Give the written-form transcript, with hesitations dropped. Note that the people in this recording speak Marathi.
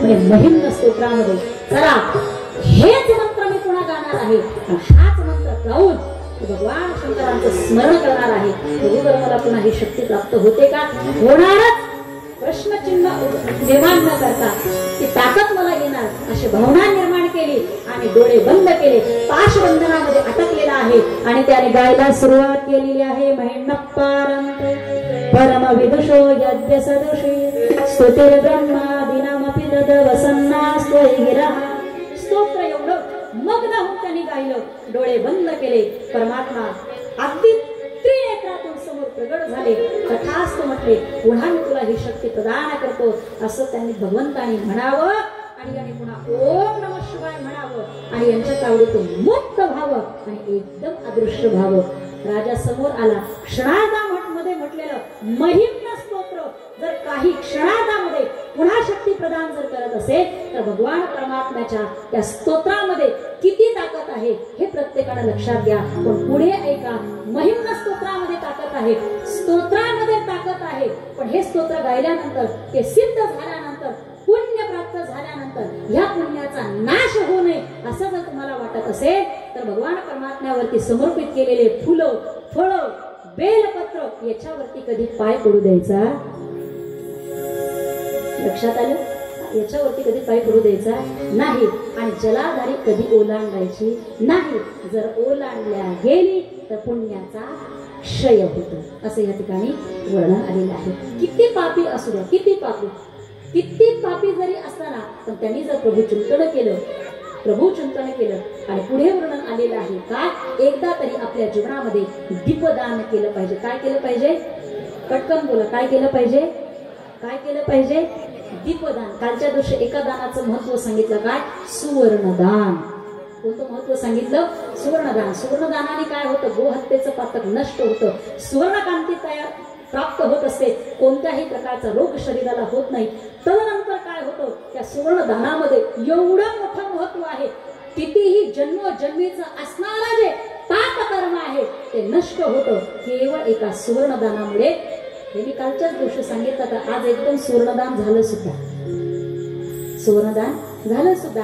म्हणजे महिम्न स्तोत्रामध्ये चला हेच मंत्र मी पुन्हा गाणार आहे, हाच मंत्र गाऊन भगवान शंकरांचं स्मरण करणार आहे। बघू बरं मला पुन्हा ही शक्ती प्राप्त होते का? होणारच, प्रश्नचिन्ह निर्माण न करता ती ताकद मला येणार अशी भावना निर्माण केली आणि डोळे बंद केले, पाशबंधनामध्ये अटकलेला आहे आणि त्याने गायला सुरुवात केलेली आहे। महिन्नप्पारंत परम विदुषो यज्ञ सदुषी स्तुतिर ब्रह्मादीनामपि तद वसन्नास्त्वयिगिरः। स्तोत्र एवढं मग्न होऊन त्यांनी गायलं, डोळे बंद केले, परमात्मा अगदी त्रिनेत्रातून समोर प्रगट झाले। तथास्तु म्हटले, पुन्हा मी तुला ही शक्ती प्रदान करतो असं त्यांनी भगवंतानी म्हणावं आणि याने पुन्हा ओम नमः शिवाय म्हणावं आणि यांच्या तावडीतून मुक्त व्हावं आणि एकदम अदृश्य व्हावं। राजा समोर आला। क्षणार्धामध्ये म्हटलेलं महिम्न स्तोत्र जर काही क्षणार्धामध्ये पुन्हा शक्ती प्रदान जर करत असेल तर भगवान परमात्म्याच्या त्या स्तोत्रामध्ये किती ताकद आहे हे प्रत्येकाने लक्षात घ्या। पण पुढे ऐका, महिम्न स्तोत्रामध्ये ताकद आहे, स्तोत्रामध्ये ताकद आहे, पण हे स्तोत्र गायल्यानंतर ते सिद्ध झाल्यानंतर पुण्य प्राप्त झाल्यानंतर ह्या पुण्याचा नाश होऊ नये असं जर तुम्हाला वाटत असेल तर भगवान परमात्म्यावरती समर्पित केलेले फुलं, फळं, बेलपत्र याच्यावरती कधी पाय पडू द्यायचा, लक्षात आलं? याच्यावरती कधी पाय पडू द्यायचा नाही आणि जलाधारी कधी ओलांडायची नाही। जर ओलांडल्या गेली तर पुण्याचा क्षय होतो असं या ठिकाणी वर्णन आलेलं आहे। किती पापी असू द्या, किती पापी जरी असताना पण त्यांनी जर प्रभू चिंतन केलं आणि पुढे वर्णन आलेलं आहे का एकदा तरी आपल्या जीवनामध्ये दीपदान केलं पाहिजे। काय केलं पाहिजे? पटकन बोला, काय केलं पाहिजे? काय केलं पाहिजे? दीपदान। कालच्या दिवशी एका दानाचं महत्व सांगितलं, काय? सुवर्णदान। कोणतं महत्व सांगितलं? सुवर्णदान। सुवर्णदानाने काय होतं? गोहत्येचं पातक नष्ट होतं, सुवर्णकांती तयार प्राप्त होत असते, कोणत्याही प्रकारचा रोग शरीराला होत नाही। तदनंतर काय होतं? त्या सुवर्णदानामध्ये एवढं मोठं महत्व आहे, कितीही जन्मोजन्मीचं असणारं जे पाप कर्म आहे ते नष्ट होतं केवळ एका सुवर्णदानामुळे। हे मी कालच्याच दिवशी सांगितलं तर आज एकदम सुवर्णदान झालं सुद्धा, सुवर्णदान झालं सुद्धा।